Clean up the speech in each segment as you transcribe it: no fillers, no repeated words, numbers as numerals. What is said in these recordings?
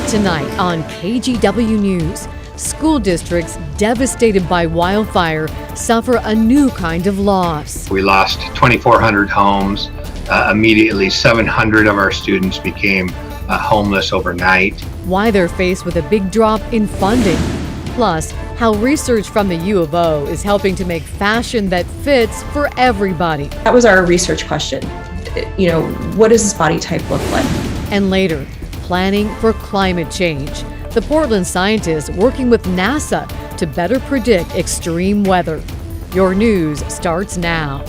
Tonight on KGW News, school districts devastated by wildfire suffer a new kind of loss. We lost 2,400 homes. Immediately, 700 of our students became homeless overnight. Why they're faced with a big drop in funding. Plus, how research from the U of O is helping to make fashion that fits for everybody. That was our research question. What does this body type look like? And later, planning for climate change. The Portland scientists working with NASA to better predict extreme weather. Your news starts now.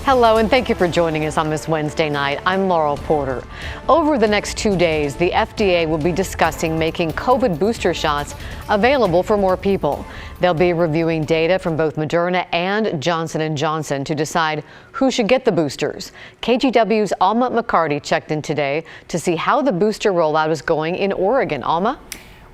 Hello, and thank you for joining us on this Wednesday night. I'm Laurel Porter. Over the next 2 days, the FDA will be discussing making COVID booster shots available for more people. They'll be reviewing data from both Moderna and Johnson & Johnson to decide who should get the boosters. KGW's Alma McCarty checked in today to see how the booster rollout is going in Oregon. Alma?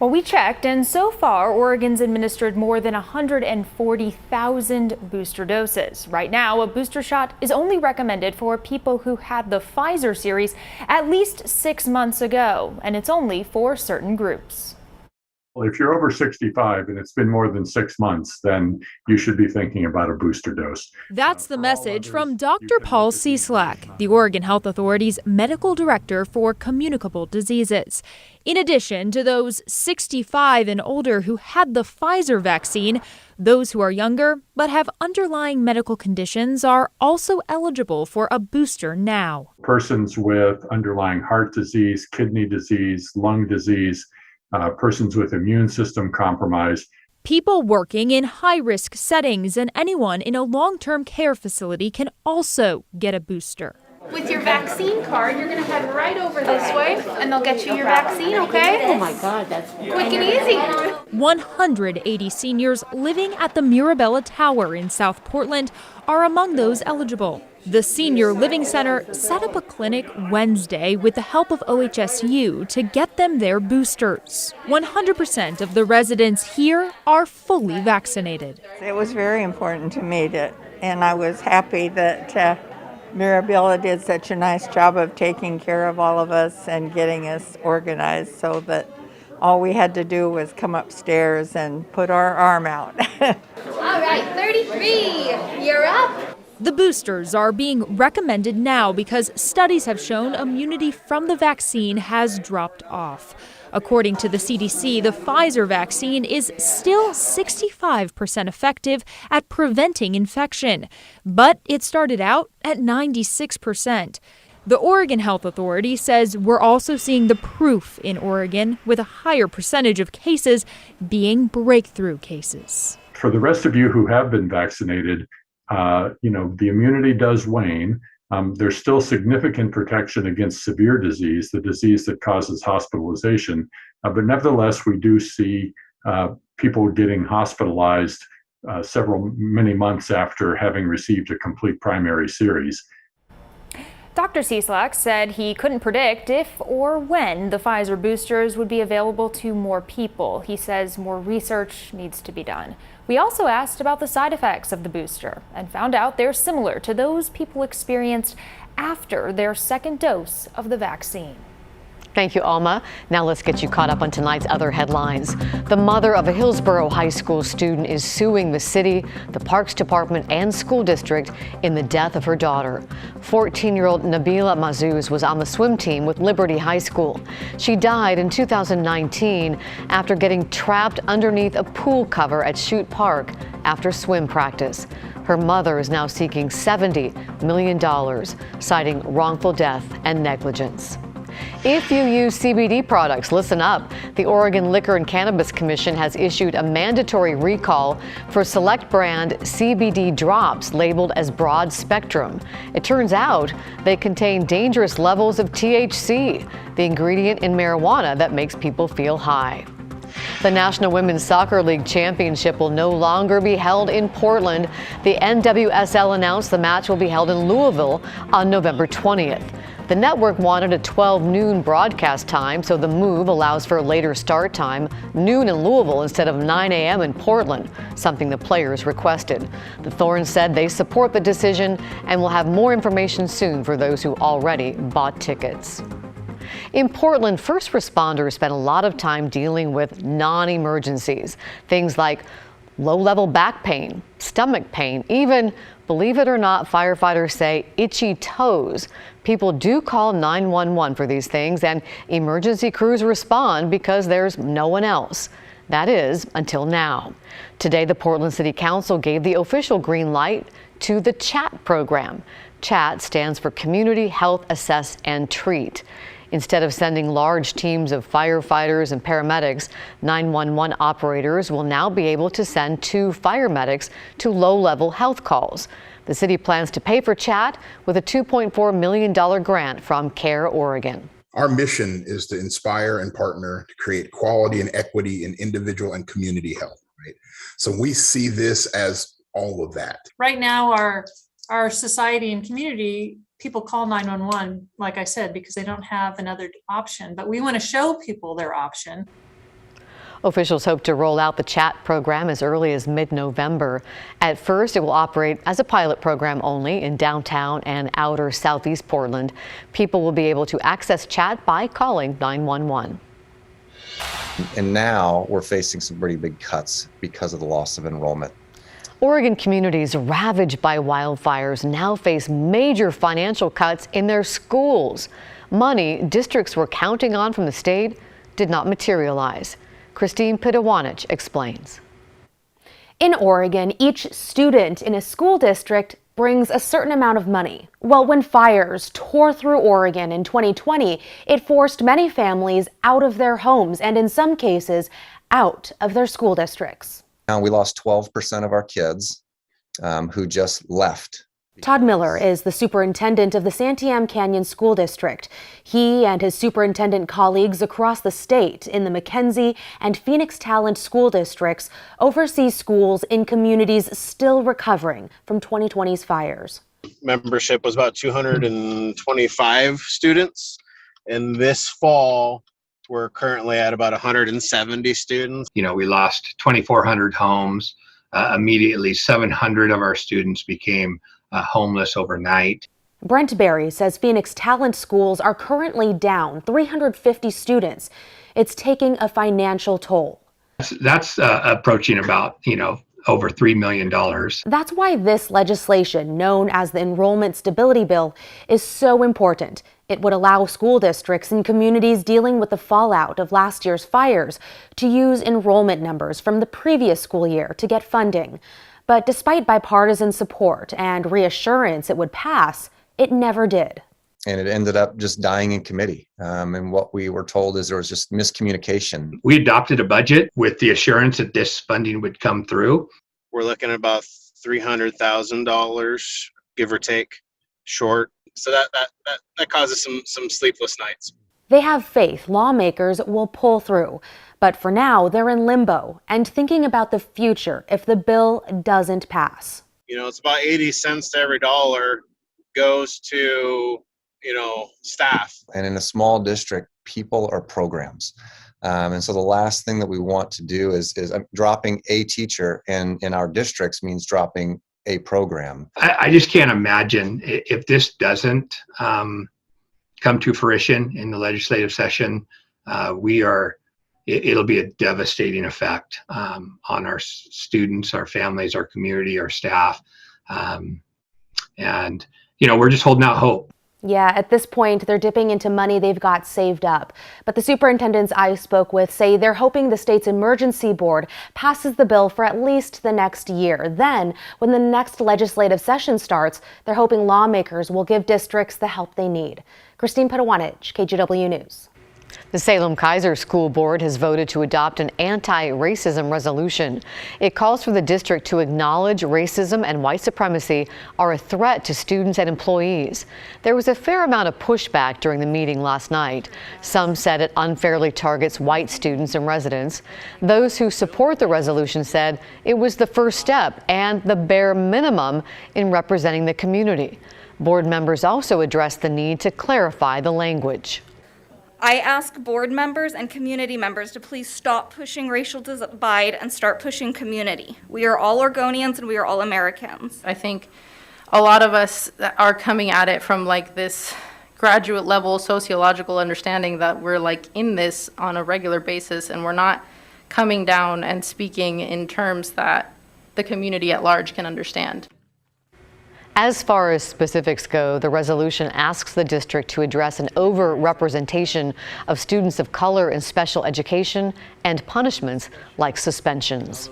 Well, we checked, and so far, Oregon's administered more than 140,000 booster doses. Right now, a booster shot is only recommended for people who had the Pfizer series at least 6 months ago, and it's only for certain groups. If you're over 65 and it's been more than 6 months, then you should be thinking about a booster dose. That's the message from Dr. Paul Cieslak, the Oregon Health Authority's medical director for communicable diseases. In addition to those 65 and older who had the Pfizer vaccine, those who are younger but have underlying medical conditions are also eligible for a booster now. Persons with underlying heart disease, kidney disease, lung disease, persons with immune system compromise. People working in high-risk settings and anyone in a long-term care facility can also get a booster. With your vaccine card, you're going to head right over this way, and they'll get you your vaccine, okay? Oh my God, that's quick and easy. 180 seniors living at the Mirabella Tower in South Portland are among those eligible. The Senior Living Center set up a clinic Wednesday with the help of OHSU to get them their boosters. 100% of the residents here are fully vaccinated. It was very important to me, and I was happy that Mirabella did such a nice job of taking care of all of us and getting us organized so that all we had to do was come upstairs and put our arm out. All right, 33, you're up. The boosters are being recommended now because studies have shown immunity from the vaccine has dropped off. According to the CDC, the Pfizer vaccine is still 65% effective at preventing infection, but it started out at 96%. The Oregon Health Authority says we're also seeing the proof in Oregon, with a higher percentage of cases being breakthrough cases. For the rest of you who have been vaccinated, the immunity does wane. There's still significant protection against severe disease, the disease that causes hospitalization. But nevertheless, we do see people getting hospitalized many months after having received a complete primary series. Dr. Cieslak said he couldn't predict if or when the Pfizer boosters would be available to more people. He says more research needs to be done. We also asked about the side effects of the booster and found out they're similar to those people experienced after their second dose of the vaccine. Thank you, Alma. Now let's get you caught up on tonight's other headlines. The mother of a Hillsborough High School student is suing the city, the Parks Department, and school district in the death of her daughter. 14-year-old Nabila Mazuz was on the swim team with Liberty High School. She died in 2019 after getting trapped underneath a pool cover at Chute Park after swim practice. Her mother is now seeking $70 million, citing wrongful death and negligence. If you use CBD products, listen up. The Oregon Liquor and Cannabis Commission has issued a mandatory recall for select brand CBD drops labeled as broad spectrum. It turns out they contain dangerous levels of THC, the ingredient in marijuana that makes people feel high. The National Women's Soccer League Championship will no longer be held in Portland. The NWSL announced the match will be held in Louisville on November 20th. The network wanted a 12 noon broadcast time, so the move allows for a later start time, noon in Louisville instead of 9 a.m. in Portland, something the players requested. The Thorns said they support the decision and will have more information soon for those who already bought tickets. In Portland, first responders spent a lot of time dealing with non-emergencies, things like low-level back pain, stomach pain, even, believe it or not, firefighters say itchy toes. People do call 911 for these things, and emergency crews respond because there's no one else. That is, until now. Today, the Portland City Council gave the official green light to the CHAT program. CHAT stands for Community Health Assess and Treat. Instead of sending large teams of firefighters and paramedics, 911 operators will now be able to send 2 fire medics to low-level health calls. The city plans to pay for CHAT with a $2.4 million grant from CARE Oregon. Our mission is to inspire and partner to create quality and equity in individual and community health, right? So we see this as all of that. Right now, our society and community, people call 911, like I said, because they don't have another option, but we want to show people their option. Officials hope to roll out the CHAT program as early as mid-November. At first, it will operate as a pilot program only in downtown and outer southeast Portland. People will be able to access CHAT by calling 911. And now we're facing some pretty big cuts because of the loss of enrollment. Oregon communities ravaged by wildfires now face major financial cuts in their schools. Money districts were counting on from the state did not materialize. Christine Pitawanich explains. In Oregon, each student in a school district brings a certain amount of money. Well, when fires tore through Oregon in 2020, it forced many families out of their homes and in some cases out of their school districts. Now we lost 12% of our kids who just left. Todd Miller is the superintendent of the Santiam Canyon School District. He and his superintendent colleagues across the state in the McKenzie and Phoenix Talent school districts oversee schools in communities still recovering from 2020's fires. Membership was about 225 students, and this fall we're currently at about 170 students. You know, we lost 2,400 homes. Immediately, 700 of our students became homeless overnight. Brent Berry says Phoenix Talent schools are currently down 350 students. It's taking a financial toll. That's approaching about, over $3 million. That's why this legislation, known as the Enrollment Stability Bill, is so important. It would allow school districts and communities dealing with the fallout of last year's fires to use enrollment numbers from the previous school year to get funding. But despite bipartisan support and reassurance it would pass, it never did. And it ended up just dying in committee. And what we were told is there was just miscommunication. We adopted a budget with the assurance that this funding would come through. We're looking at about $300,000, give or take, short. So that causes some sleepless nights. They have faith lawmakers will pull through. But for now, they're in limbo and thinking about the future if the bill doesn't pass. It's about 80 cents to every dollar goes to, staff. And in a small district, people are programs. And so the last thing that we want to do is dropping a teacher in our districts means dropping a program. I just can't imagine if this doesn't come to fruition in the legislative session. It'll be a devastating effect on our students, our families, our community, our staff. And we're just holding out hope. Yeah, at this point, they're dipping into money they've got saved up. But the superintendents I spoke with say they're hoping the state's emergency board passes the bill for at least the next year. Then, when the next legislative session starts, they're hoping lawmakers will give districts the help they need. Christine Pitawanich, KGW News. The Salem-Keizer School Board has voted to adopt an anti-racism resolution. It calls for the district to acknowledge racism and white supremacy are a threat to students and employees. There was a fair amount of pushback during the meeting last night. Some said it unfairly targets white students and residents. Those who support the resolution said it was the first step and the bare minimum in representing the community. Board members also addressed the need to clarify the language. I ask board members and community members to please stop pushing racial divide and start pushing community. We are all Oregonians and we are all Americans. I think a lot of us are coming at it from like this graduate level sociological understanding that we're like in this on a regular basis, and we're not coming down and speaking in terms that the community at large can understand. As far as specifics go, the resolution asks the district to address an over-representation of students of color in special education and punishments like suspensions.